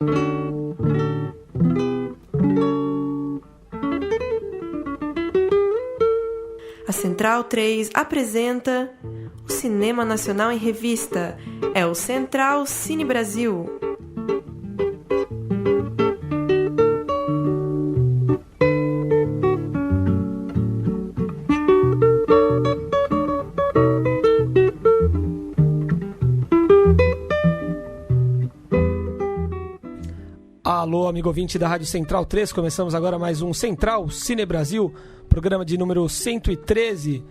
A Central 3 apresenta o Cinema Nacional em Revista. É o Central Cine Brasil. Alô, amigo ouvinte da Rádio Central 3, começamos agora mais um Central Cine Brasil, programa de número 113,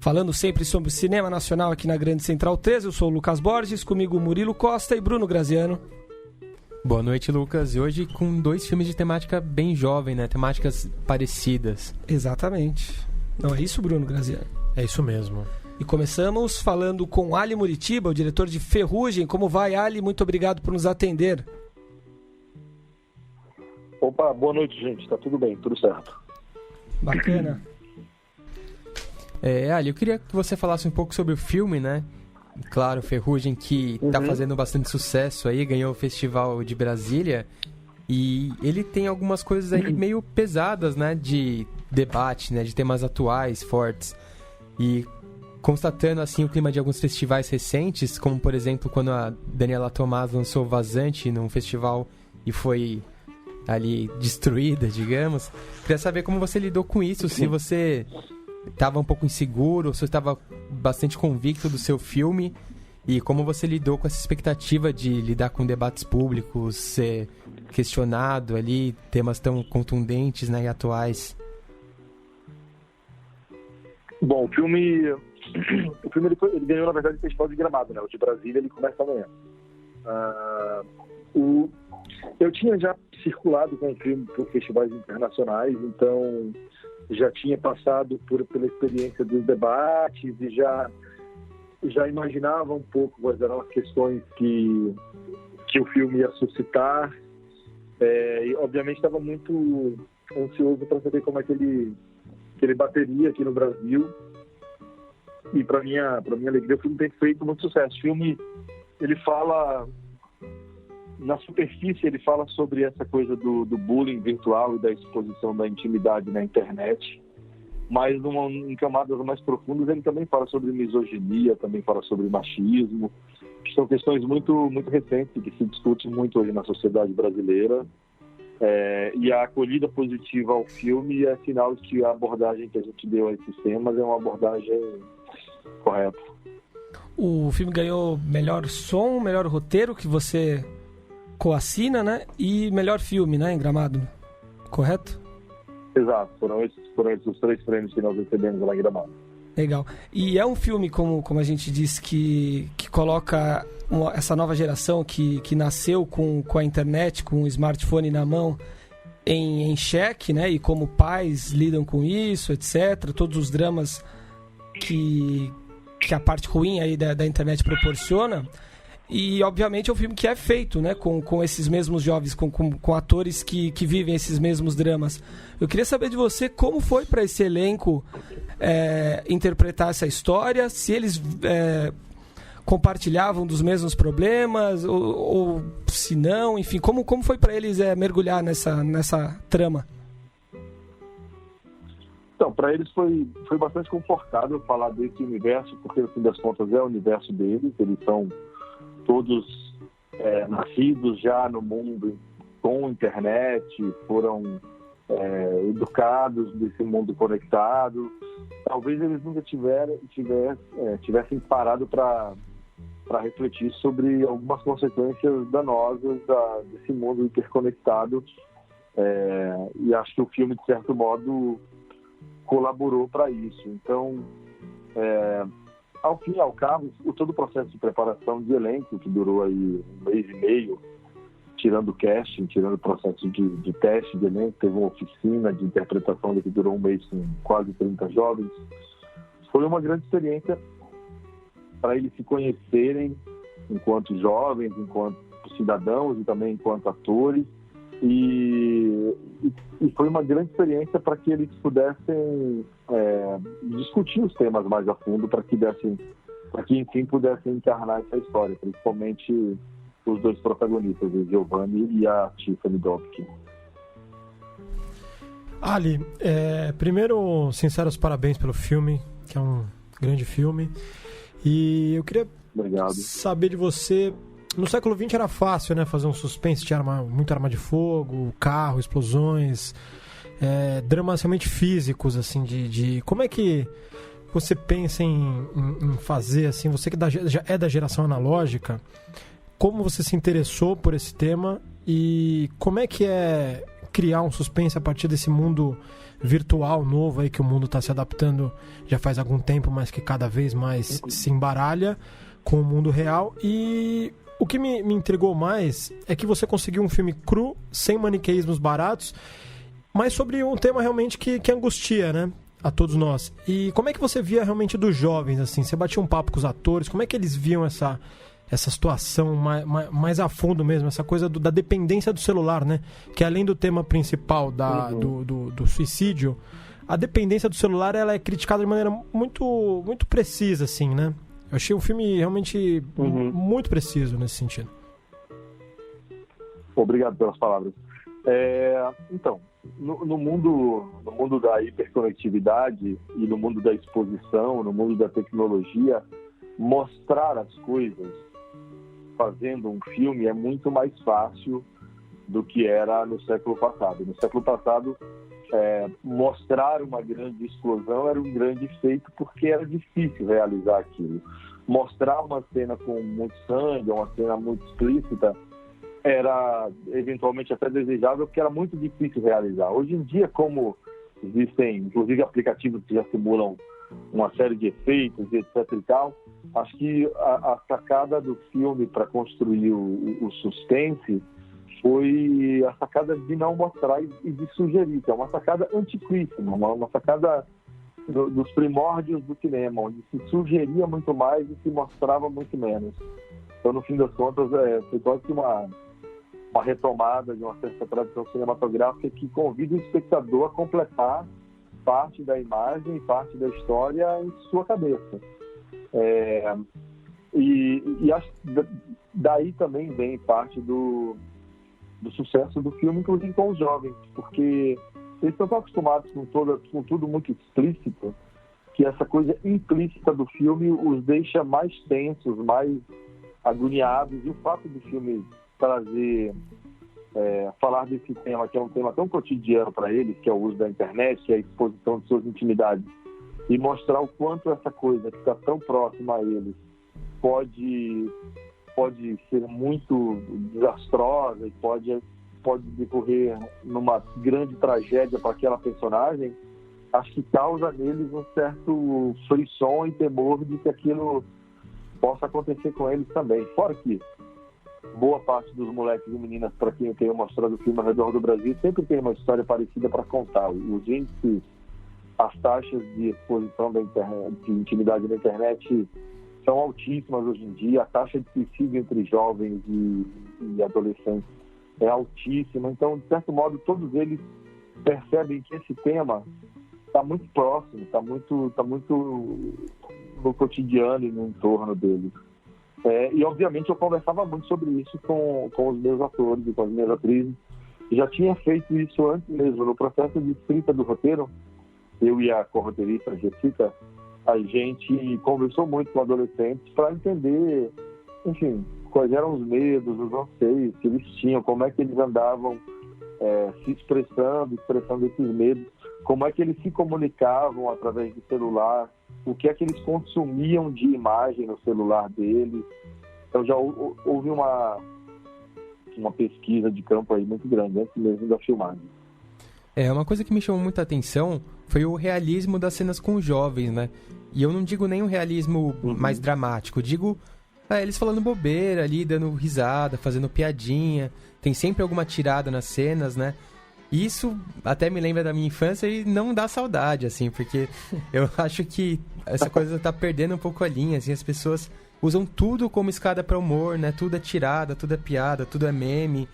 falando sempre sobre cinema nacional aqui na Grande Central 3. Eu sou o Lucas Borges, comigo Murilo Costa e Bruno Graziano. Boa noite, Lucas. E hoje com dois filmes de temática bem jovem, né? Temáticas parecidas. Exatamente. Não é isso, Bruno Graziano? É isso mesmo. E começamos falando com Ali Muritiba, o diretor de Ferrugem. Como vai, Ali? Muito obrigado por nos atender. Opa, boa noite, gente. Tá tudo bem, tudo certo. Bacana. Ali, eu queria que você falasse um pouco sobre o filme, né? Claro, Ferrugem, que tá fazendo bastante sucesso aí, ganhou o Festival de Brasília. E ele tem algumas coisas aí meio pesadas, né? De debate, né? De temas atuais, fortes. E constatando, assim, o clima de alguns festivais recentes, como, por exemplo, quando a Daniela Tomás lançou Vazante num festival e foi ali destruída, digamos. Queria saber como você lidou com isso, se você estava um pouco inseguro, se você estava bastante convicto do seu filme, e como você lidou com essa expectativa de lidar com debates públicos, ser questionado ali, temas tão contundentes, né, e atuais. Bom, o filme ele ganhou, na verdade, o Festival de Gramado, né? O de Brasília, ele começa amanhã. Eu tinha já circulado com o filme por festivais internacionais, então já tinha passado pela experiência dos debates e já imaginava um pouco quais eram as questões que o filme ia suscitar. E obviamente estava muito ansioso para saber como é que ele bateria aqui no Brasil. E para minha alegria, o filme tem feito muito sucesso. O filme, ele fala, na superfície, ele fala sobre essa coisa do bullying virtual e da exposição da intimidade na internet, mas em camadas mais profundas ele também fala sobre misoginia, também fala sobre machismo, que são questões muito, muito recentes que se discutem muito hoje na sociedade brasileira. E a acolhida positiva ao filme é sinal de que a abordagem que a gente deu a esses temas é uma abordagem correta. O filme ganhou melhor som, melhor roteiro, que você coassina, né? E melhor filme, né? Em Gramado, correto? Exato, foram esses os 3 prêmios que nós recebemos lá em Gramado. Legal. E é um filme, como a gente disse, que coloca essa nova geração que nasceu com a internet, com o smartphone na mão, em xeque, né? E como pais lidam com isso, etc. Todos os dramas que a parte ruim aí da internet proporciona. E, obviamente, é um filme que é feito, né, com esses mesmos jovens, com atores que vivem esses mesmos dramas. Eu queria saber de você como foi para esse elenco interpretar essa história, se eles compartilhavam dos mesmos problemas, ou se não, enfim, como foi para eles mergulhar nessa trama? Então, para eles foi bastante confortável falar desse universo, porque, no fim das contas, é o universo deles. Eles são todos nascidos já no mundo com internet, foram educados nesse mundo conectado. Talvez eles nunca tivessem parado para refletir sobre algumas consequências danosas desse mundo interconectado. E acho que o filme, de certo modo, colaborou para isso. Então, ao fim e ao cabo, todo o processo de preparação de elenco, que durou aí 1 mês e meio, tirando o casting, tirando o processo de teste de elenco, teve uma oficina de interpretação que durou 1 mês com quase 30 jovens. Foi uma grande experiência para eles se conhecerem enquanto jovens, enquanto cidadãos e também enquanto atores. E foi uma grande experiência para que eles pudessem discutir os temas mais a fundo, para que enfim pudessem encarnar essa história, principalmente os dois protagonistas, o Giovanni e a Tiffany Dobkin. Ali, primeiro, sinceros parabéns pelo filme, que é um grande filme. E eu queria saber de você... No século XX era fácil, né, fazer um suspense, tinha muita arma de fogo, carro, explosões, dramas realmente físicos, assim, de... Como é que você pensa em fazer, assim, você que já é da geração analógica, como você se interessou por esse tema e como é que é criar um suspense a partir desse mundo virtual novo aí que o mundo está se adaptando já faz algum tempo, mas que cada vez mais se embaralha com o mundo real. E o que me intrigou mais é que você conseguiu um filme cru, sem maniqueísmos baratos, mas sobre um tema realmente que angustia, né, a todos nós. E como é que você via realmente dos jovens, assim? Você batia um papo com os atores, como é que eles viam essa situação mais a fundo mesmo, essa coisa da dependência do celular, né? Que além do tema principal do suicídio, a dependência do celular ela é criticada de maneira muito, muito precisa, assim, né? Eu achei um filme realmente muito preciso nesse sentido. Obrigado pelas palavras. Então, no mundo da hiperconectividade e no mundo da exposição, no mundo da tecnologia, mostrar as coisas fazendo um filme é muito mais fácil do que era no século passado. No século passado, mostrar uma grande explosão era um grande feito porque era difícil realizar aquilo. Mostrar uma cena com muito sangue, uma cena muito explícita, era eventualmente até desejável porque era muito difícil realizar. Hoje em dia, como existem inclusive aplicativos que já simulam uma série de efeitos e etc e tal, acho que a sacada do filme para construir o suspense foi a sacada de não mostrar e de sugerir, que é uma sacada antiquíssima, uma sacada dos primórdios do cinema, onde se sugeria muito mais e se mostrava muito menos. Então, no fim das contas, foi quase que uma retomada de uma certa tradição cinematográfica que convida o espectador a completar parte da imagem e parte da história em sua cabeça. E acho que daí também vem parte do sucesso do filme, inclusive com os jovens, porque eles estão tão acostumados com tudo muito explícito, que essa coisa implícita do filme os deixa mais tensos, mais agoniados, e o fato do filme falar desse tema, que é um tema tão cotidiano para eles, que é o uso da internet, que é a exposição de suas intimidades, e mostrar o quanto essa coisa que está tão próxima a eles pode ser muito desastrosa e pode decorrer numa grande tragédia para aquela personagem, acho que causa neles um certo frisson e temor de que aquilo possa acontecer com eles também. Fora que boa parte dos moleques e meninas para quem eu tenho mostrado o filme ao redor do Brasil sempre tem uma história parecida para contar. Os índices, as taxas de exposição da internet, de intimidade na internet são altíssimas hoje em dia. A taxa de suicídio entre jovens e adolescentes é altíssima. Então, de certo modo, todos eles percebem que esse tema está muito próximo, está muito no cotidiano e no entorno deles. E, obviamente, eu conversava muito sobre isso com os meus atores e com as minhas atrizes. Já tinha feito isso antes mesmo. No processo de escrita do roteiro, eu e a corroteirista Jessica, a gente conversou muito com adolescentes para entender, enfim, quais eram os medos, os anseios que eles tinham, como é que eles andavam se expressando esses medos, como é que eles se comunicavam através do celular, o que é que eles consumiam de imagem no celular deles. Então já houve uma pesquisa de campo aí muito grande, antes mesmo da filmagem. Uma coisa que me chamou muita atenção foi o realismo das cenas com os jovens, né? E eu não digo nem um realismo mais dramático, digo eles falando bobeira ali, dando risada, fazendo piadinha, tem sempre alguma tirada nas cenas, né? Isso até me lembra da minha infância e não dá saudade, assim, porque eu acho que essa coisa tá perdendo um pouco a linha, assim, as pessoas usam tudo como escada para humor, né? Tudo é tirada, tudo é piada, tudo é meme.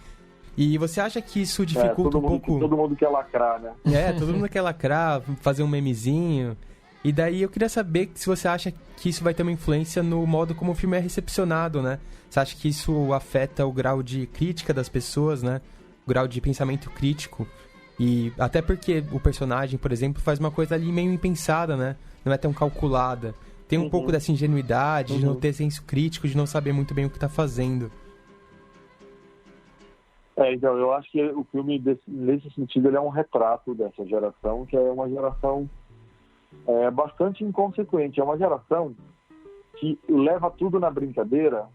E você acha que isso dificulta um pouco... Todo mundo quer lacrar, né? Todo mundo quer lacrar, fazer um memezinho. E daí eu queria saber se você acha que isso vai ter uma influência no modo como o filme é recepcionado, né? Você acha que isso afeta o grau de crítica das pessoas, né? O grau de pensamento crítico. E até porque o personagem, por exemplo, faz uma coisa ali meio impensada, né? Não é tão calculada. Tem um pouco dessa ingenuidade, de não ter senso crítico, de não saber muito bem o que tá fazendo. Então, eu acho que o filme, nesse sentido, ele é um retrato dessa geração, que é uma geração bastante inconsequente. É uma geração que leva tudo na brincadeira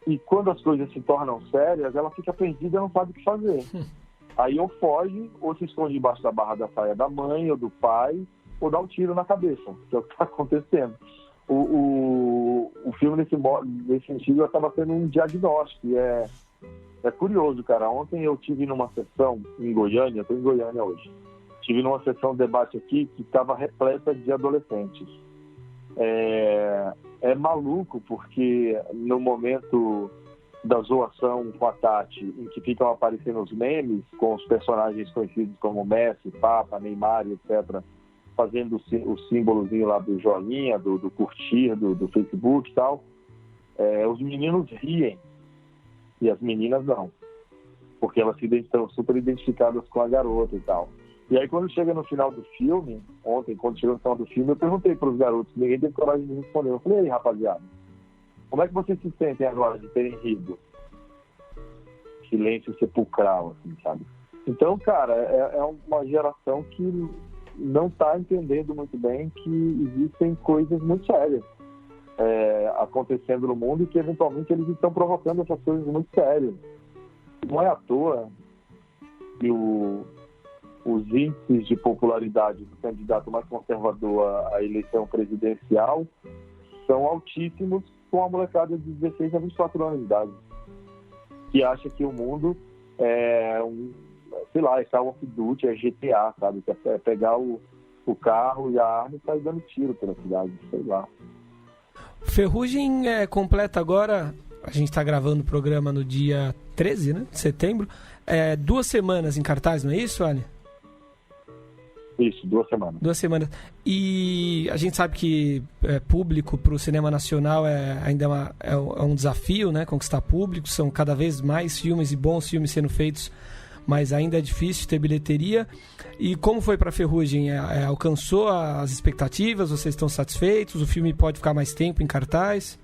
e quando as coisas se tornam sérias, ela fica perdida e não sabe o que fazer. Aí ou foge, ou se esconde debaixo da barra da saia da mãe ou do pai, ou dá um tiro na cabeça, que é o que está acontecendo. O filme, nesse sentido, acaba sendo um diagnóstico. E é curioso, cara. Ontem eu tive numa sessão em Goiânia, estou em Goiânia hoje, tive numa sessão de debate aqui que estava repleta de adolescentes. É maluco, porque no momento da zoação com a Tati, em que ficam aparecendo os memes com os personagens conhecidos como Messi, Papa, Neymar, etc., fazendo o símbolozinho lá do joinha, do curtir, do Facebook e tal, os meninos riem e as meninas não, porque elas se estão super identificadas com a garota e tal. E aí quando chega no final do filme, ontem, quando chegou no final do filme, eu perguntei para os garotos, ninguém teve coragem de responder. Eu falei, e aí, rapaziada, como é que vocês se sentem agora de terem rido? Silêncio sepulcral, assim, sabe? Então, cara, é uma geração que não está entendendo muito bem que existem coisas muito sérias acontecendo no mundo e que, eventualmente, eles estão provocando essas coisas muito sérias. Não é à toa que os índices de popularidade do candidato mais conservador à eleição presidencial são altíssimos com a molecada de 16 a 24 anos de idade, que acha que o mundo é Call of Duty, é GTA, sabe? Que é pegar o carro e a arma e sair dando tiro pela cidade, sei lá. Ferrugem completa agora, a gente está gravando o programa no dia 13, né, de setembro, 2 semanas em cartaz, não é isso, Ali? Isso, 2 semanas. 2 semanas. E a gente sabe que público para o cinema nacional ainda é um desafio, né? Conquistar público. São cada vez mais filmes e bons filmes sendo feitos, mas ainda é difícil ter bilheteria. E como foi para Ferrugem? Alcançou as expectativas? Vocês estão satisfeitos? O filme pode ficar mais tempo em cartaz?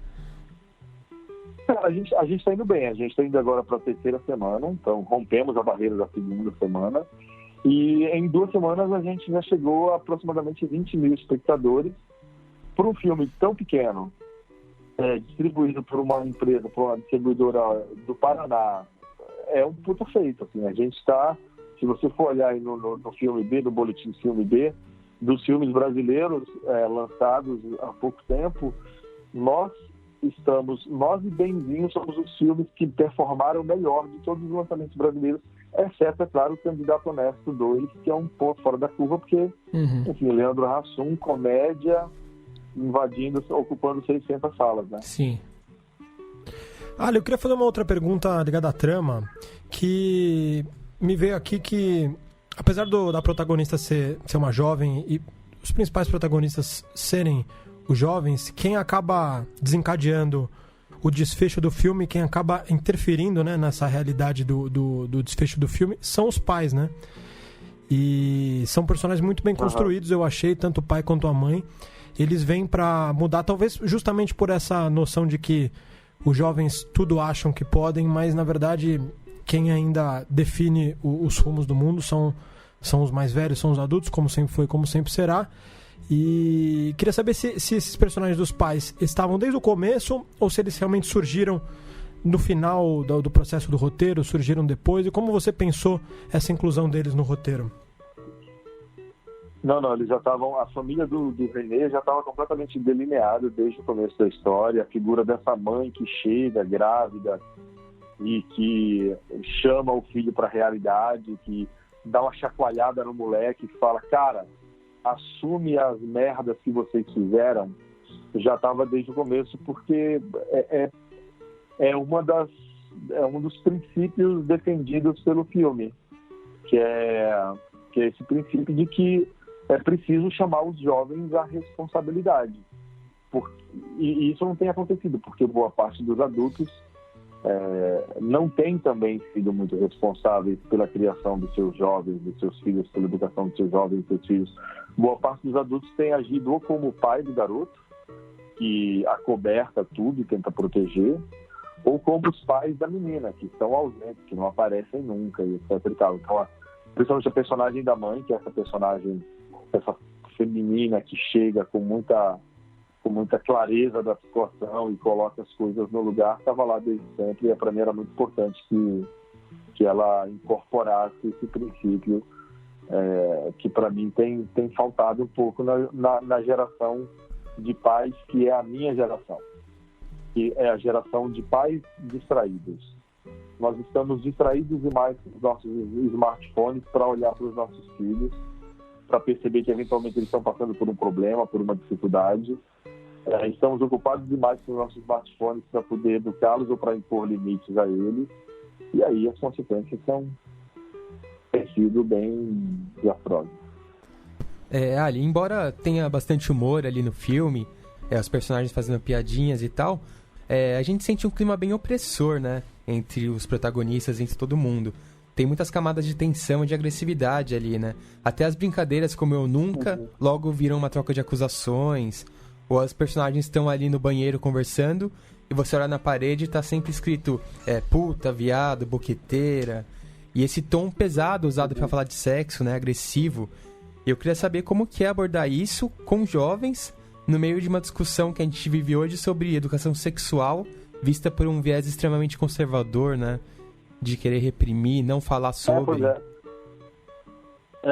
A gente está indo bem. A gente está indo agora para a 3ª semana. Então, rompemos a barreira da 2ª semana. E em 2 semanas a gente já chegou a aproximadamente 20 mil espectadores. Por um filme tão pequeno, distribuído por uma empresa, por uma distribuidora do Paraná, é um puto feito. Assim. A gente está, se você for olhar aí no filme B, no boletim filme B, dos filmes brasileiros lançados há pouco tempo, nós e Benzinho somos os filmes que performaram melhor de todos os lançamentos brasileiros, exceto, é claro, o Candidato Honesto 2, que é um ponto fora da curva, porque, enfim, Leandro Hassum, comédia, ocupando 600 salas, né? Sim. Ali, eu queria fazer uma outra pergunta ligada à trama, que me veio aqui que, apesar da protagonista ser uma jovem e os principais protagonistas serem os jovens, quem acaba desencadeando o desfecho do filme, quem acaba interferindo, né, nessa realidade do desfecho do filme, são os pais, né? E são personagens muito bem construídos, eu achei, tanto o pai quanto a mãe. Eles vêm pra mudar, talvez justamente por essa noção de que os jovens tudo acham que podem, mas na verdade quem ainda define os rumos do mundo são os mais velhos, são os adultos, como sempre foi, como sempre será. E queria saber se esses personagens dos pais estavam desde o começo ou se eles realmente surgiram no final do processo do roteiro, surgiram depois, e como você pensou essa inclusão deles no roteiro? Não, eles já estavam, a família do René já estava completamente delineada desde o começo da história. A figura dessa mãe que chega grávida e que chama o filho para a realidade, que dá uma chacoalhada no moleque e fala, cara, assume as merdas que vocês fizeram, já estava desde o começo, porque é um dos princípios defendidos pelo filme, que é esse princípio de que é preciso chamar os jovens à responsabilidade. E isso não tem acontecido, porque boa parte dos adultos não tem também sido muito responsáveis pela criação dos seus jovens, dos seus filhos, pela educação dos seus jovens, dos seus filhos. Boa parte dos adultos tem agido ou como o pai do garoto, que acoberta tudo e tenta proteger, ou como os pais da menina, que estão ausentes, que não aparecem nunca, e etc. E tal. Então, principalmente a personagem da mãe, que é essa personagem, essa feminina que chega com muita clareza da situação e coloca as coisas no lugar, estava lá desde sempre, e para mim era muito importante que ela incorporasse esse princípio que para mim tem faltado um pouco na geração de pais, que é a minha geração, que é a geração de pais distraídos. Nós estamos distraídos demais com os nossos smartphones para olhar para os nossos filhos, para perceber que eventualmente eles estão passando por um problema, por uma dificuldade. Estamos ocupados demais com os nossos smartphones para poder educá-los ou para impor limites a eles. E aí as consequências têm sido bem desastrosas. Ali, embora tenha bastante humor ali no filme, os personagens fazendo piadinhas e tal, a gente sente um clima bem opressor, né? Entre os protagonistas, entre todo mundo. Tem muitas camadas de tensão e de agressividade ali, né? Até as brincadeiras como Eu Nunca logo viram uma troca de acusações, ou as personagens estão ali no banheiro conversando e você olha na parede e tá sempre escrito puta, viado, boqueteira. E esse tom pesado usado pra falar de sexo, né? Agressivo. Eu queria saber como que é abordar isso com jovens no meio de uma discussão que a gente vive hoje sobre educação sexual vista por um viés extremamente conservador, né? De querer reprimir, não falar sobre.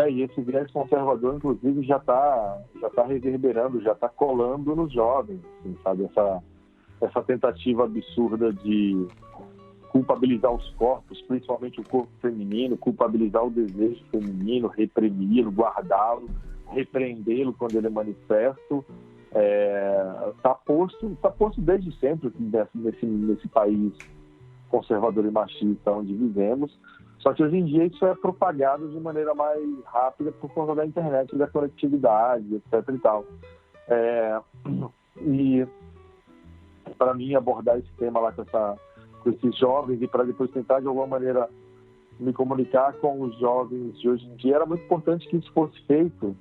E esse viés conservador, inclusive, já tá reverberando, já está colando nos jovens, assim, sabe? Essa tentativa absurda de culpabilizar os corpos, principalmente o corpo feminino, culpabilizar o desejo feminino, reprimi-lo, guardá-lo, repreendê-lo quando ele é manifesto. Está posto desde sempre nesse país conservador e machista onde vivemos, só que hoje em dia isso é propagado de maneira mais rápida por conta da internet, da conectividade, etc. e tal. E para mim abordar esse tema lá com esses jovens e para depois tentar de alguma maneira me comunicar com os jovens de hoje em dia, era muito importante que isso fosse feito,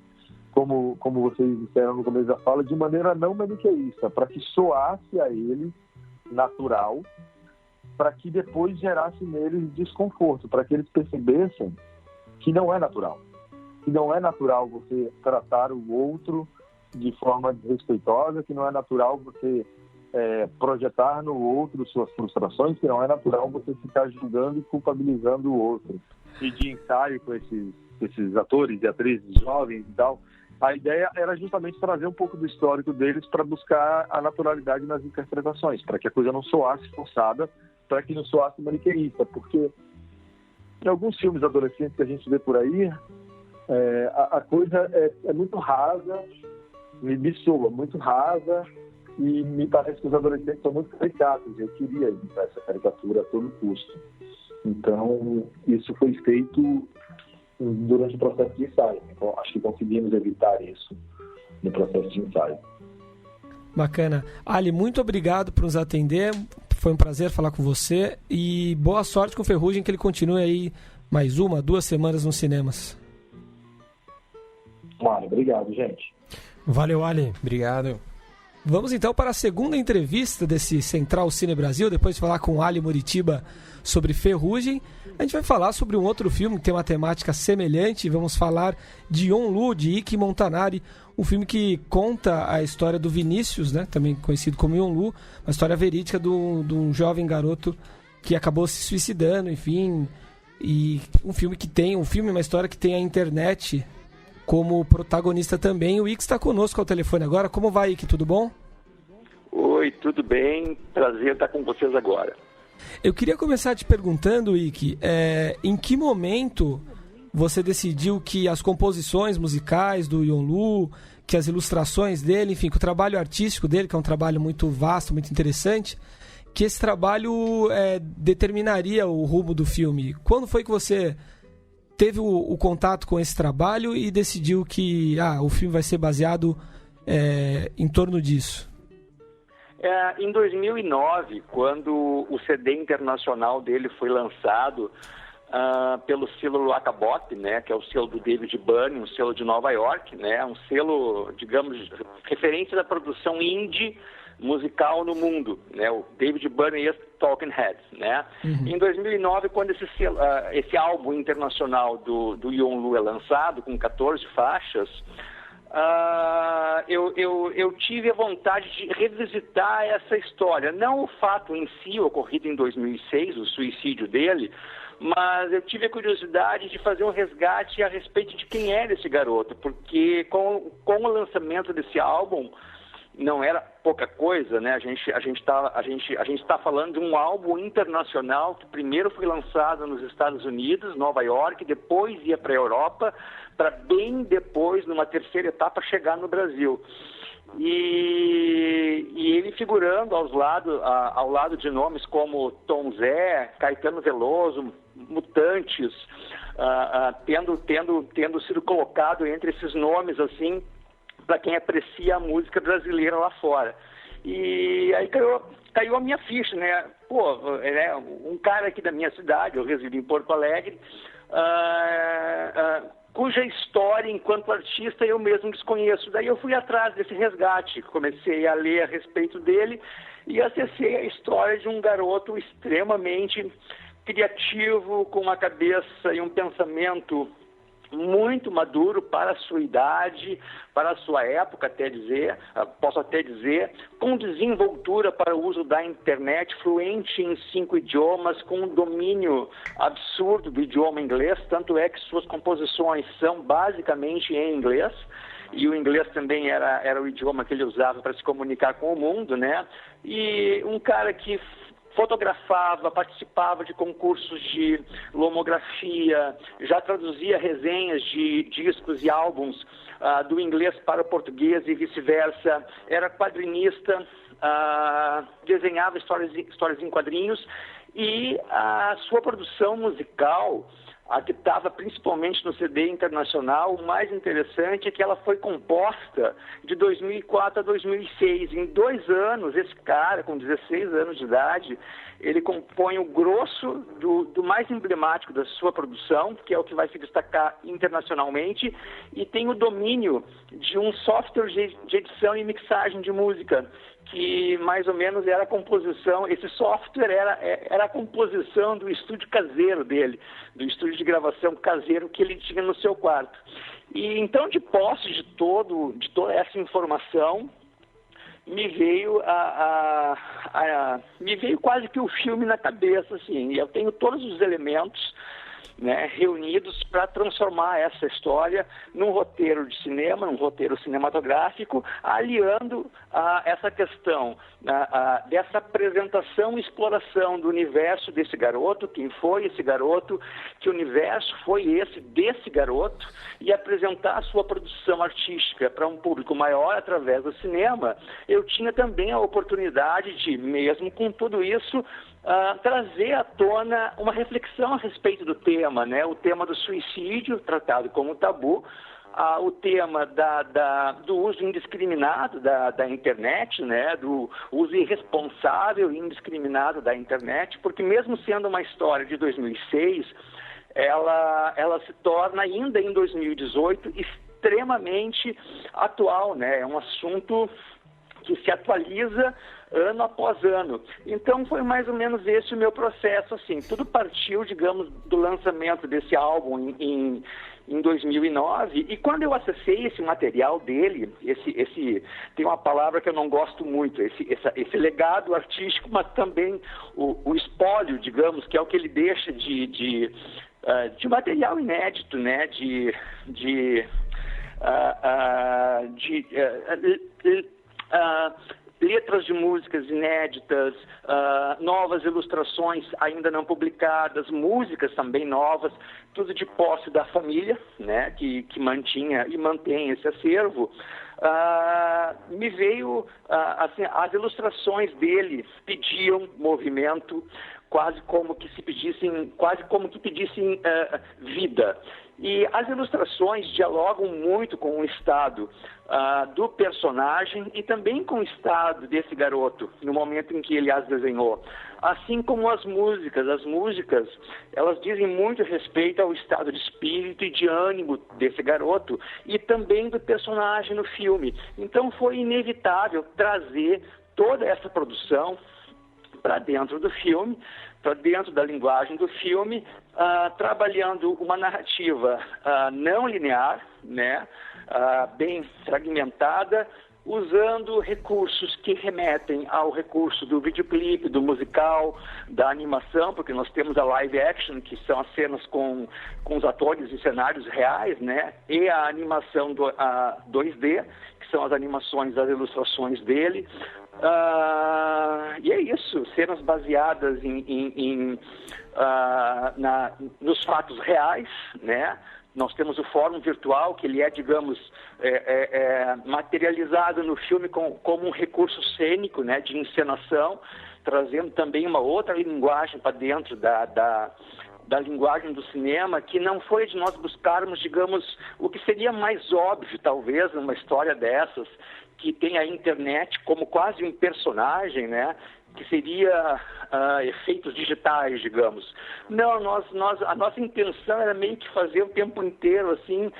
como vocês disseram no começo da fala, de maneira não maniqueísta, para que soasse a eles natural, para que depois gerasse neles desconforto, para que eles percebessem que não é natural. Que não é natural você tratar o outro de forma desrespeitosa, que não é natural você projetar no outro suas frustrações, que não é natural você ficar julgando e culpabilizando o outro. E de ensaio com esses atores e atrizes jovens e tal, a ideia era justamente trazer um pouco do histórico deles para buscar a naturalidade nas interpretações, para que a coisa não soasse forçada, para que não soasse maniqueísta, porque em alguns filmes adolescentes que a gente vê por aí, a coisa é muito rasa, me soa muito rasa, e me parece que os adolescentes são muito caricatos. Eu queria evitar essa caricatura a todo custo. Então, isso foi feito durante o processo de ensaio. Então, acho que conseguimos evitar isso no processo de ensaio. Bacana. Ali, muito obrigado por nos atender. Foi um prazer falar com você. E boa sorte com o Ferrugem, que ele continue aí mais 2 semanas nos cinemas. Claro, obrigado, gente. Valeu, Ali. Obrigado. Vamos então para a segunda entrevista desse Central Cine Brasil. Depois de falar com o Ali Muritiba sobre Ferrugem, a gente vai falar sobre um outro filme que tem uma temática semelhante. Vamos falar de Yonlu, de Ike Montanari, um filme que conta a história do Vinícius, né, também conhecido como Yonlu, uma história verídica de um jovem garoto que acabou se suicidando, enfim. E uma história que tem a internet como protagonista também. O Ike está conosco ao telefone agora. Como vai, Ike? Tudo bom? Oi, tudo bem? Prazer estar com vocês agora. Eu queria começar te perguntando, Ike, em que momento você decidiu que as composições musicais do Yonlu, que as ilustrações dele, enfim, que o trabalho artístico dele, que é um trabalho muito vasto, muito interessante, que esse trabalho determinaria o rumo do filme? Quando foi que você teve o contato com esse trabalho e decidiu que o filme vai ser baseado em torno disso? Em 2009, quando o CD internacional dele foi lançado pelo selo Lacabop, né, que é o selo do David Byrne, um selo de Nova York, né, um selo, digamos, referência da produção indie musical no mundo, né, o David Byrne e os Talking Heads, né. Em 2009, quando esse álbum internacional do Yon Lu é lançado, com 14 faixas, eu tive a vontade de revisitar essa história, não o fato em si ocorrido em 2006, o suicídio dele, mas eu tive a curiosidade de fazer um resgate a respeito de quem era esse garoto, porque com o lançamento desse álbum, não era pouca coisa, né? A gente está falando de um álbum internacional que primeiro foi lançado nos Estados Unidos, Nova York, depois ia para a Europa, para bem depois, numa terceira etapa, chegar no Brasil. E ele figurando ao lado de nomes como Tom Zé, Caetano Veloso, Mutantes, tendo sido colocado entre esses nomes, assim, para quem aprecia a música brasileira lá fora. E aí caiu a minha ficha, né? Um cara aqui da minha cidade, eu resido em Porto Alegre, cuja história enquanto artista eu mesmo desconheço. Daí eu fui atrás desse resgate, comecei a ler a respeito dele e acessei a história de um garoto extremamente criativo, com uma cabeça e um pensamento muito maduro para a sua idade, para a sua época, posso até dizer, com desenvoltura para o uso da internet, fluente em 5 idiomas, com um domínio absurdo do idioma inglês, tanto é que suas composições são basicamente em inglês, e o inglês também era o idioma que ele usava para se comunicar com o mundo, né? E um cara que fotografava, participava de concursos de lomografia, já traduzia resenhas de discos e álbuns do inglês para o português e vice-versa, era quadrinista, desenhava histórias em quadrinhos e a sua produção musical, a que estava principalmente no CD internacional, o mais interessante é que ela foi composta de 2004 a 2006. Em 2 anos, esse cara, com 16 anos de idade, ele compõe o grosso do mais emblemático da sua produção, que é o que vai se destacar internacionalmente, e tem o domínio de um software de edição e mixagem de música, que mais ou menos era a composição, esse software era a composição do estúdio caseiro dele, do estúdio de gravação caseiro que ele tinha no seu quarto. E então, de posse de toda essa informação, me veio quase que o filme na cabeça, assim, e eu tenho todos os elementos, né, reunidos para transformar essa história num roteiro de cinema, num roteiro cinematográfico, aliando essa questão dessa apresentação e exploração do universo desse garoto, quem foi esse garoto, que universo foi esse desse garoto, e apresentar a sua produção artística para um público maior através do cinema. Eu tinha também a oportunidade de, mesmo com tudo isso, trazer à tona uma reflexão a respeito do tema, né? O tema do suicídio, tratado como tabu, o tema do uso indiscriminado da internet, né? Do uso irresponsável e indiscriminado da internet, porque mesmo sendo uma história de 2006, ela se torna ainda em 2018 extremamente atual, né? É um assunto que se atualiza ano após ano. Então foi mais ou menos esse o meu processo, assim. Tudo partiu, digamos, do lançamento desse álbum em 2009, e quando eu acessei esse material dele, tem uma palavra que eu não gosto muito, esse legado artístico, mas também o espólio, digamos, que é o que ele deixa de material inédito, né, letras de músicas inéditas, novas ilustrações ainda não publicadas, músicas também novas, tudo de posse da família, né, que mantinha e mantém esse acervo. Me veio, assim, as ilustrações dele pediam movimento, quase como que pedissem vida. E as ilustrações dialogam muito com o estado do personagem e também com o estado desse garoto, no momento em que ele as desenhou. Assim como as músicas. As músicas, elas dizem muito respeito ao estado de espírito e de ânimo desse garoto e também do personagem no filme. Então foi inevitável trazer toda essa produção para dentro do filme, para dentro da linguagem do filme, trabalhando uma narrativa não linear, né, bem fragmentada, usando recursos que remetem ao recurso do videoclipe, do musical, da animação, porque nós temos a live action, que são as cenas com os atores e cenários reais, né, e a animação 2D, que são as animações das ilustrações dele. E é isso, cenas baseadas nos fatos reais, né? Nós temos o fórum virtual, que ele é, digamos, materializado no filme como um recurso cênico, né, de encenação, trazendo também uma outra linguagem para dentro da linguagem do cinema, que não foi de nós buscarmos, digamos, o que seria mais óbvio, talvez, numa história dessas, que tem a internet como quase um personagem, né? Que seria efeitos digitais, digamos. Não, a nossa intenção era meio que fazer o tempo inteiro, assim,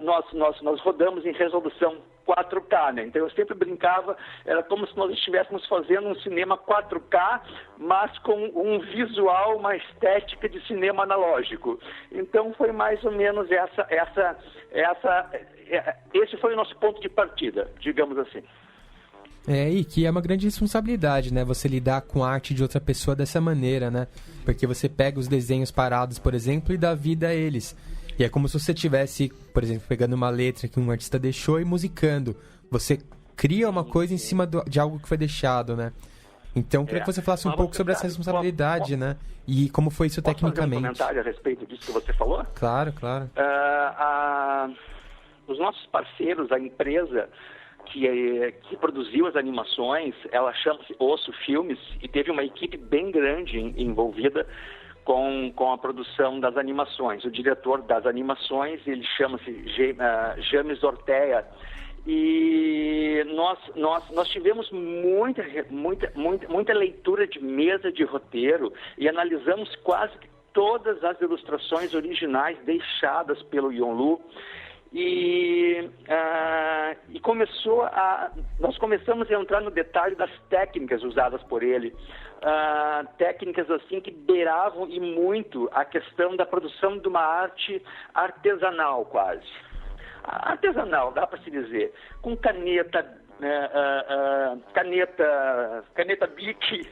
nós rodamos em resolução 4K, né? Então eu sempre brincava, era como se nós estivéssemos fazendo um cinema 4K, mas com um visual, uma estética de cinema analógico. Então foi mais ou menos esse foi o nosso ponto de partida, digamos assim. E que é uma grande responsabilidade, né? Você lidar com a arte de outra pessoa dessa maneira, né? Porque você pega os desenhos parados, por exemplo, e dá vida a eles. E é como se você estivesse, por exemplo, pegando uma letra que um artista deixou e musicando. Você cria uma coisa em cima de algo que foi deixado, né? Então, eu queria que você falasse um pouco sobre essa responsabilidade, né? E como foi isso tecnicamente. Posso fazer um comentário a respeito disso que você falou? Claro, claro. Os nossos parceiros, a empresa que produziu as animações, ela chama-se Osso Filmes, e teve uma equipe bem grande envolvida com a produção das animações. O diretor das animações, ele chama-se James Ortega, e nós tivemos muita leitura de mesa de roteiro e analisamos quase todas as ilustrações originais deixadas pelo Yonlu. E nós começamos a entrar no detalhe das técnicas usadas por ele, técnicas assim que beiravam e muito a questão da produção de uma arte artesanal quase. Artesanal, dá para se dizer, com caneta Bic,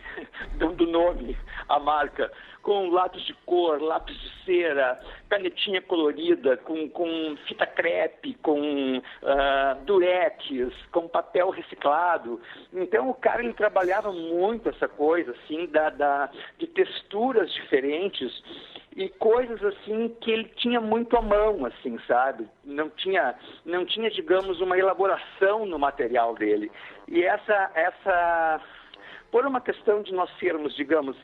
dando nome à marca, com lápis de cor, lápis de cera, canetinha colorida, com fita crepe, com durex, com papel reciclado. Então o cara, ele trabalhava muito essa coisa assim de texturas diferentes e coisas assim que ele tinha muito à mão, assim, sabe? Não tinha, digamos, uma elaboração no material dele. E por uma questão de nós sermos, digamos,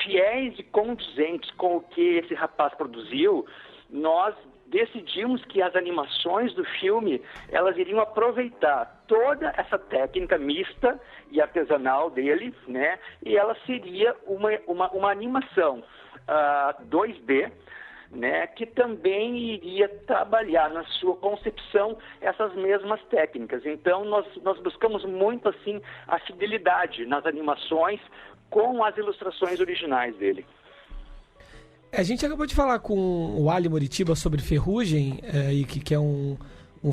fiéis e condizentes com o que esse rapaz produziu, nós decidimos que as animações do filme, elas iriam aproveitar toda essa técnica mista e artesanal dele, né? E ela seria uma animação 2D, né, que também iria trabalhar na sua concepção essas mesmas técnicas. Então nós buscamos muito assim a fidelidade nas animações com as ilustrações originais dele. A gente acabou de falar com o Ali Moritiba sobre Ferrugem, que é um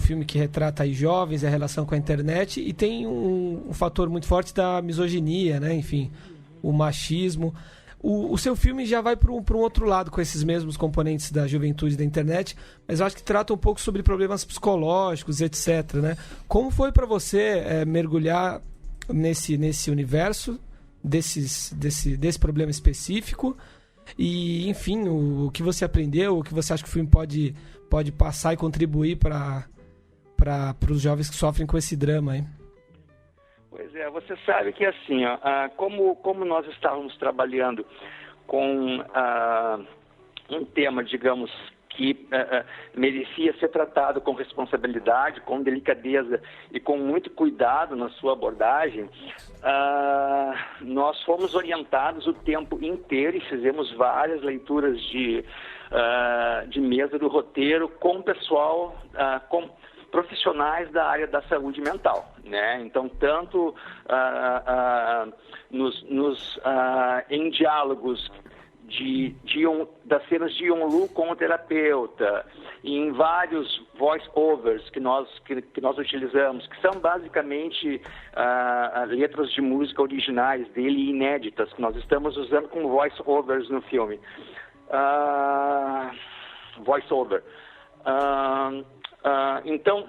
filme que retrata aí jovens, a relação com a internet, e tem um fator muito forte da misoginia, né? Enfim, o machismo. O seu filme já vai para um outro lado com esses mesmos componentes da juventude da internet, mas eu acho que trata um pouco sobre problemas psicológicos, etc. Né? Como foi para você mergulhar nesse universo desse problema específico? E, enfim, o que você aprendeu, o que você acha que o filme pode passar e contribuir para os jovens que sofrem com esse drama aí? Pois é, você sabe que assim, como nós estávamos trabalhando com um tema, digamos, que merecia ser tratado com responsabilidade, com delicadeza e com muito cuidado na sua abordagem, nós fomos orientados o tempo inteiro e fizemos várias leituras de mesa do roteiro com pessoal, com profissionais da área da saúde mental, né? Então, tanto em diálogos das cenas de Yonlu com o terapeuta, e em vários voice-overs que nós utilizamos, que são basicamente letras de música originais dele, inéditas, que nós estamos usando como voice-overs no filme. Voice-over. Então,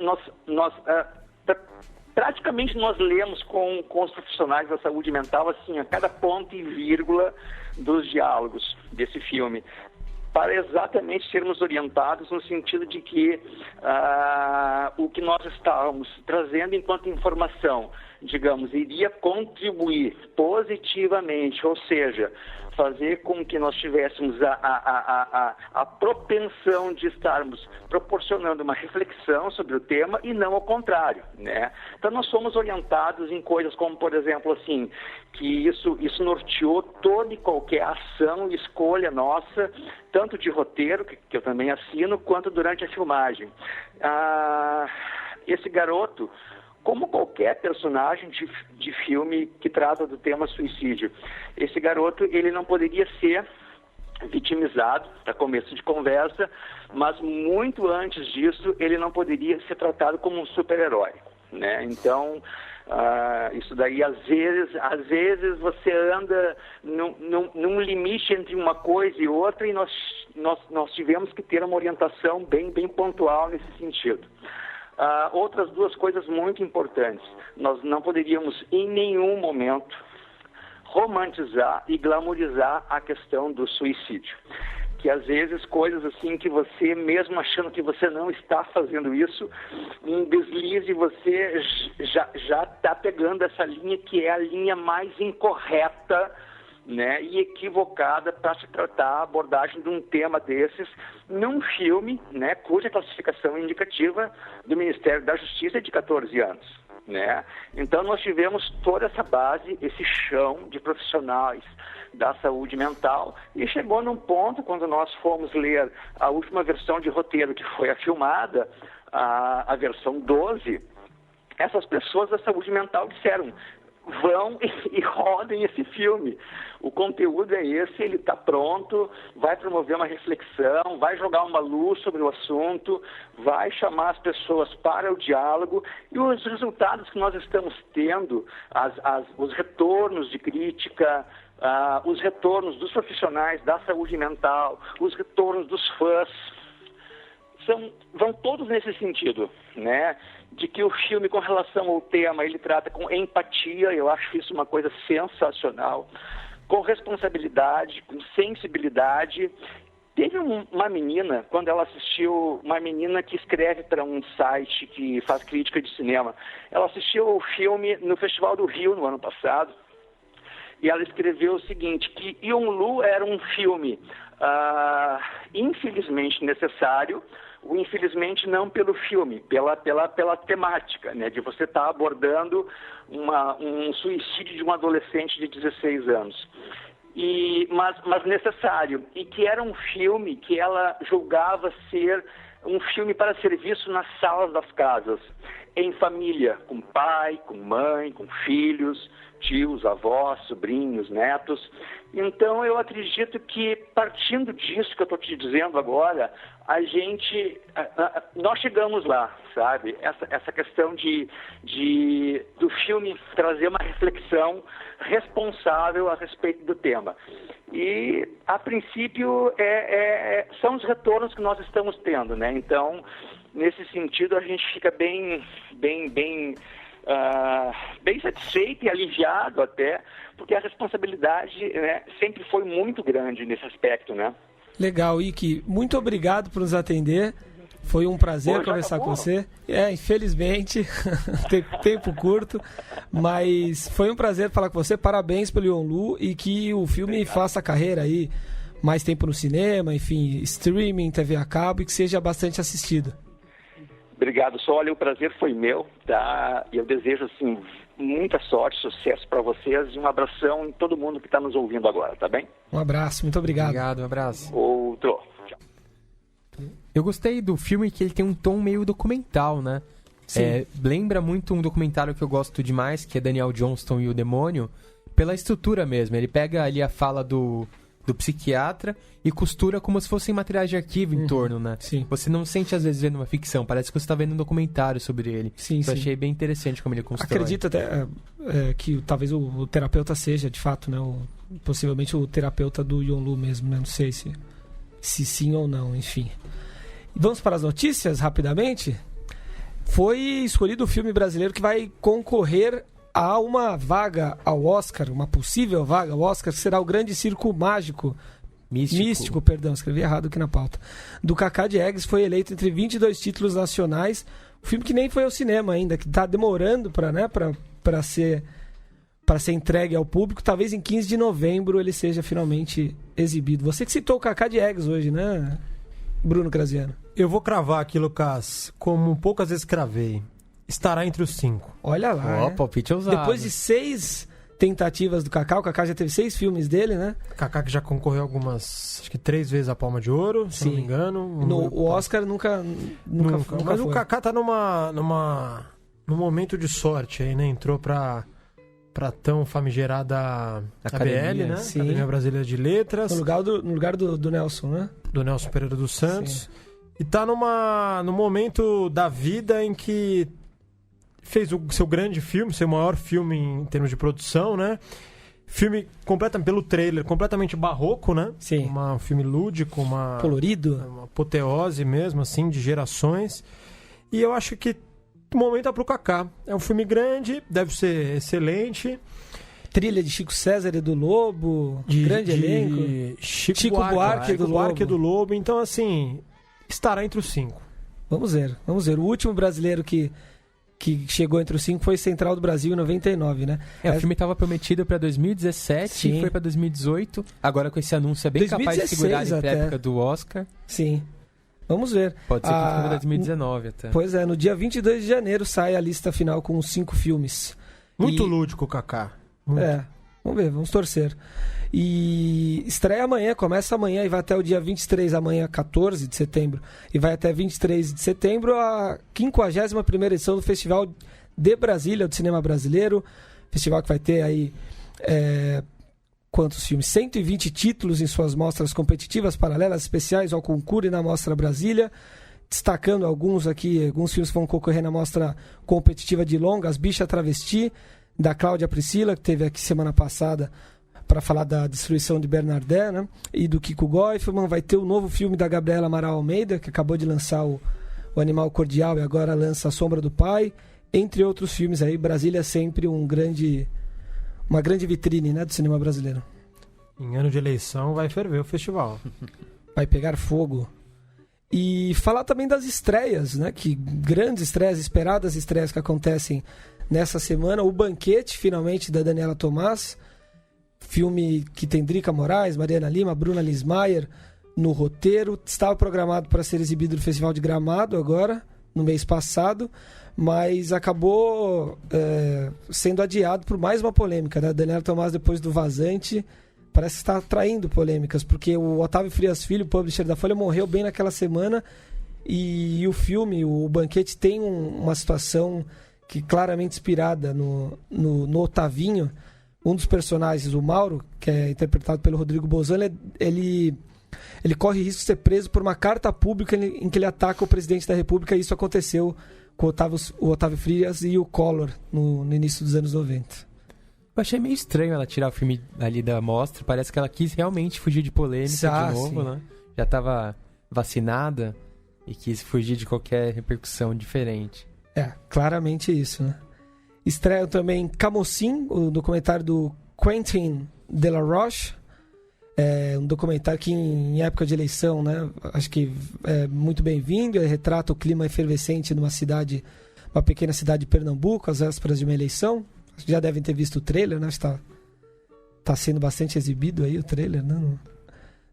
praticamente nós lemos com os profissionais da saúde mental, assim, a cada ponto e vírgula dos diálogos desse filme, para exatamente sermos orientados no sentido de que o que nós estávamos trazendo enquanto informação, digamos, iria contribuir positivamente, ou seja, fazer com que nós tivéssemos a propensão de estarmos proporcionando uma reflexão sobre o tema e não ao contrário, né? Então nós somos orientados em coisas como, por exemplo, assim, que isso norteou toda e qualquer ação e escolha nossa, tanto de roteiro, que eu também assino, quanto durante a filmagem. Esse garoto, como qualquer personagem de filme que trata do tema suicídio, esse garoto, ele não poderia ser vitimizado, para começo de conversa, mas muito antes disso, ele não poderia ser tratado como um super-herói, né? Então, isso daí, às vezes você anda num limite entre uma coisa e outra, e nós tivemos que ter uma orientação bem pontual nesse sentido. Outras duas coisas muito importantes. Nós não poderíamos em nenhum momento romantizar e glamorizar a questão do suicídio. Que às vezes coisas assim que você, mesmo achando que você não está fazendo isso, um deslize, você já está pegando essa linha que é a linha mais incorreta, né, e equivocada para se tratar a abordagem de um tema desses num filme, né, cuja classificação indicativa do Ministério da Justiça é de 14 anos, né? Então nós tivemos toda essa base, esse chão de profissionais da saúde mental, e chegou num ponto, quando nós fomos ler a última versão de roteiro que foi a filmada, a versão 12, essas pessoas da saúde mental disseram: vão e rodem esse filme. O conteúdo é esse, ele está pronto, vai promover uma reflexão, vai jogar uma luz sobre o assunto, vai chamar as pessoas para o diálogo, e os resultados que nós estamos tendo, os retornos de crítica, os retornos dos profissionais da saúde mental, os retornos dos fãs, vão todos nesse sentido, né? De que o filme, com relação ao tema, ele trata com empatia, eu acho isso uma coisa sensacional, com responsabilidade, com sensibilidade. Teve uma menina, quando ela assistiu, uma menina que escreve para um site que faz crítica de cinema, ela assistiu o filme no Festival do Rio no ano passado, e ela escreveu o seguinte, que Yonlu era um filme infelizmente necessário, infelizmente não pelo filme, pela temática, né, de você estar abordando um suicídio de um adolescente de 16 anos. Mas necessário, e que era um filme que ela julgava ser um filme para ser visto nas salas das casas, em família, com pai, com mãe, com filhos, tios, avós, sobrinhos, netos. Então eu acredito que, partindo disso que eu estou te dizendo agora, nós chegamos lá, sabe? Essa questão do filme trazer uma reflexão responsável a respeito do tema. E, a princípio, são os retornos que nós estamos tendo, né? Então, nesse sentido, a gente fica bem satisfeito e aliviado até, porque a responsabilidade, né, sempre foi muito grande nesse aspecto, né? Legal, Ike. Muito obrigado por nos atender. Foi um prazer conversar com você. Infelizmente, tempo curto, mas foi um prazer falar com você. Parabéns pelo Yonlu e que o filme faça carreira aí, mais tempo no cinema, enfim, streaming, TV a cabo, e que seja bastante assistido. Obrigado, Olha, o prazer foi meu, tá? E eu desejo, assim, muita sorte, sucesso para vocês e um abração em todo mundo que está nos ouvindo agora, tá bem? Um abraço, muito obrigado. Obrigado, um abraço. Outro. Tchau. Eu gostei do filme que ele tem um tom meio documental, né? Lembra muito um documentário que eu gosto demais, que é Daniel Johnston e o Demônio, pela estrutura mesmo. Ele pega ali a fala do psiquiatra e costura como se fossem materiais de arquivo em torno, né? Sim. Você não sente, às vezes, vendo uma ficção. Parece que você está vendo um documentário sobre ele. Sim, eu achei bem interessante como ele constrói. Acredito até que talvez o terapeuta seja, de fato, né? Possivelmente o terapeuta do Yonlu mesmo, né? Não sei se sim ou não, enfim. Vamos para as notícias, rapidamente? Foi escolhido o filme brasileiro que vai concorrer a uma vaga ao Oscar, uma possível vaga ao Oscar, que será o Grande Circo Mágico. Místico, escrevi errado aqui na pauta. Do Cacá Diegues, foi eleito entre 22 títulos nacionais. Um filme que nem foi ao cinema ainda, que está demorando para ser entregue ao público. Talvez em 15 de novembro ele seja finalmente exibido. Você que citou o Cacá Diegues hoje, né, Bruno Graziano? Eu vou cravar aqui, Lucas, como poucas vezes cravei. Estará entre os 5. Olha lá, palpite ousado. Depois de 6 tentativas do Cacá, o Cacá já teve 6 filmes dele, né? Cacá que já concorreu algumas, acho que 3 vezes a Palma de Ouro, se não me engano. O Oscar nunca Mas foi. o Cacá tá num momento de sorte aí, né? Entrou pra tão famigerada ABL, né? Sim. Academia Brasileira de Letras. No lugar do Nelson, né? Do Nelson Pereira dos Santos. Sim. E tá num momento da vida em que fez o seu grande filme, seu maior filme em termos de produção, né? Filme pelo trailer, completamente barroco, né? Sim. Um filme lúdico, colorido. Uma apoteose mesmo, assim, de gerações. E eu acho que o momento é pro Cacá. É um filme grande, deve ser excelente. Trilha de Chico César e do Lobo, grande elenco. Chico Buarque do Lobo. Então, assim, estará entre os 5. Vamos ver. O último brasileiro que chegou entre os 5 foi Central do Brasil em 99, né? O filme estava prometido para 2017 e foi para 2018. Agora com esse anúncio é bem capaz de segurar a época do Oscar. Sim. Vamos ver. Pode ser que o filme 2019 até. Pois é, no dia 22 de janeiro sai a lista final com os 5 filmes. Muito lúdico, Cacá. Muito. Vamos ver, vamos torcer. E estreia amanhã, começa amanhã e vai até o dia 23, amanhã 14 de setembro, e vai até 23 de setembro a 51ª edição do Festival de Brasília, do Cinema Brasileiro. Festival que vai ter aí quantos filmes? 120 títulos em suas mostras competitivas, paralelas, especiais ao concurso e na Mostra Brasília. Destacando alguns filmes que vão concorrer na mostra competitiva de longa, As Bichas Travesti, da Cláudia Priscila, que teve aqui semana passada para falar da destruição de Bernardé, né? E do Kiko Goifman. Vai ter o novo filme da Gabriela Amaral Almeida, que acabou de lançar o Animal Cordial e agora lança A Sombra do Pai, entre outros filmes aí. Brasília é sempre uma grande vitrine, né, do cinema brasileiro. Em ano de eleição vai ferver o festival. Vai pegar fogo. E falar também das estreias, né? Que grandes estreias, esperadas estreias que acontecem nessa semana. O Banquete, finalmente, da Daniela Tomás. Filme que tem Drica Moraes, Mariana Lima, Bruna Lismayer no roteiro. Estava programado para ser exibido no Festival de Gramado agora, no mês passado, mas acabou sendo adiado por mais uma polêmica, né? Daniela Tomás, depois do Vazante, parece estar atraindo polêmicas, porque o Otávio Frias Filho, publisher da Folha, morreu bem naquela semana e o filme, o Banquete, tem uma situação que claramente inspirada no Otavinho. Um dos personagens, o Mauro, que é interpretado pelo Rodrigo Bozan, ele corre risco de ser preso por uma carta pública em que ele ataca o presidente da República, e isso aconteceu com o Otávio Frias e o Collor no início dos anos 90. Eu achei meio estranho ela tirar o filme ali da mostra. Parece que ela quis realmente fugir de polêmica de novo, né? Já estava vacinada e quis fugir de qualquer repercussão diferente. Claramente isso, né? Estreia também Camocim, o documentário do Quentin Delaroche. É um documentário que em época de eleição, né, acho que é muito bem-vindo, retrata o clima efervescente numa cidade, uma pequena cidade de Pernambuco, às vésperas de uma eleição. Já devem ter visto o trailer, né? Está sendo bastante exibido aí o trailer, né?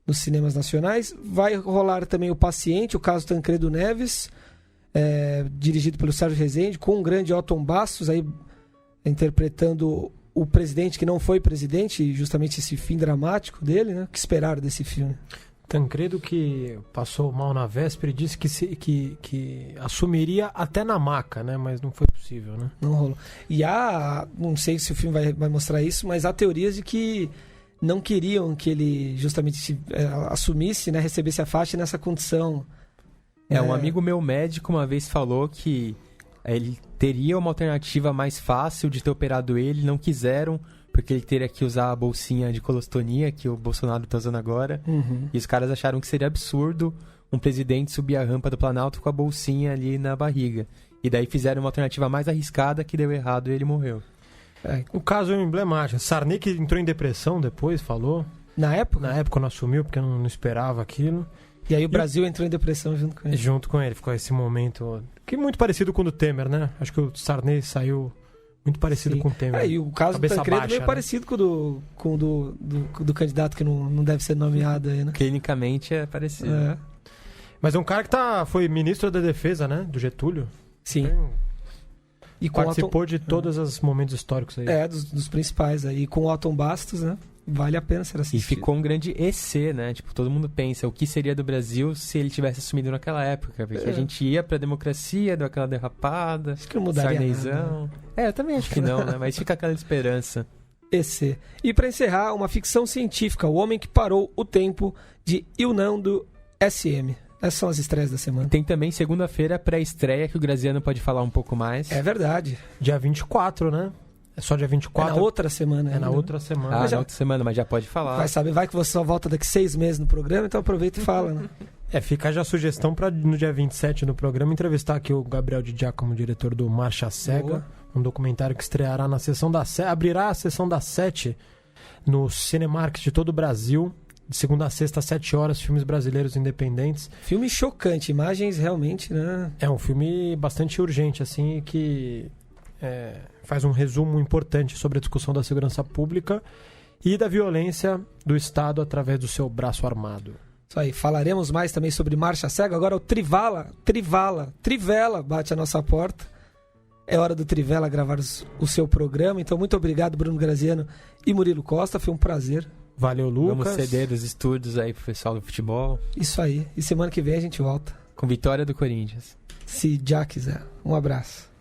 Nos cinemas nacionais. Vai rolar também O Paciente, o caso Tancredo Neves, dirigido pelo Sérgio Rezende, com o grande Otton Bastos aí interpretando o presidente que não foi presidente, justamente esse fim dramático dele, né? O que esperar desse filme? Tancredo, que passou mal na véspera e disse que assumiria até na maca, né? Mas não foi possível, né? Não rolou. E não sei se o filme vai mostrar isso, mas há teorias de que não queriam que ele justamente assumisse, né? Recebesse a faixa nessa condição. Um amigo meu médico uma vez falou que ele teria uma alternativa mais fácil de ter operado ele, não quiseram, porque ele teria que usar a bolsinha de colostonia que o Bolsonaro está usando agora. Uhum. E os caras acharam que seria absurdo um presidente subir a rampa do Planalto com a bolsinha ali na barriga. E daí fizeram uma alternativa mais arriscada que deu errado e ele morreu. O caso é emblemático. Sarney, que entrou em depressão depois, falou. Na época? Na época não assumiu, porque não esperava aquilo. E aí o Brasil entrou em depressão junto com ele. Junto com ele, ficou esse momento que é muito parecido com o do Temer, né? Acho que o Sarney saiu muito parecido com o Temer. E o caso do Tancredo meio parecido com o do candidato que não deve ser nomeado aí, né? Clinicamente é parecido. Mas é um cara que foi ministro da Defesa, né? Do Getúlio. Sim. E participou de todos os momentos históricos aí. Dos principais aí. E com o Otton Bastos, né? Vale a pena ser assistido. E ficou um grande EC, né? Tipo, todo mundo pensa o que seria do Brasil se ele tivesse assumido naquela época. Porque a gente ia pra democracia, deu aquela derrapada. Acho que não mudaria Sarneyzão. nada. Eu também acho que não, né? Mas fica aquela esperança. EC. E pra encerrar, uma ficção científica, O Homem que Parou o Tempo, de Yunnan do SM. Essas são as estreias da semana. Tem também segunda-feira pré-estreia que o Graziano pode falar um pouco mais. É verdade. Dia 24, né? É só dia 24. É na outra semana. É na outra semana. Na outra semana, mas já pode falar. Vai saber, vai que você só volta daqui 6 meses no programa, então aproveita e fala, né? Fica já a sugestão para no dia 27 no programa entrevistar aqui o Gabriel Di Giacomo, diretor do Marcha Cega. Boa. Um documentário que estreará na sessão abrirá a sessão das 7 no Cinemark de todo o Brasil. De segunda a sexta, às 7 horas, filmes brasileiros independentes. Filme chocante, imagens realmente, né? É um filme bastante urgente, assim, que faz um resumo importante sobre a discussão da segurança pública e da violência do Estado através do seu braço armado. Isso aí, falaremos mais também sobre Marcha Cega. Agora o Trivela bate a nossa porta. É hora do Trivela gravar o seu programa. Então, muito obrigado, Bruno Graziano e Murilo Costa. Foi um prazer. Valeu, Lucas. Vamos ceder os estúdios aí pro pessoal do futebol. Isso aí. E semana que vem a gente volta. Com vitória do Corinthians. Se já quiser. Um abraço.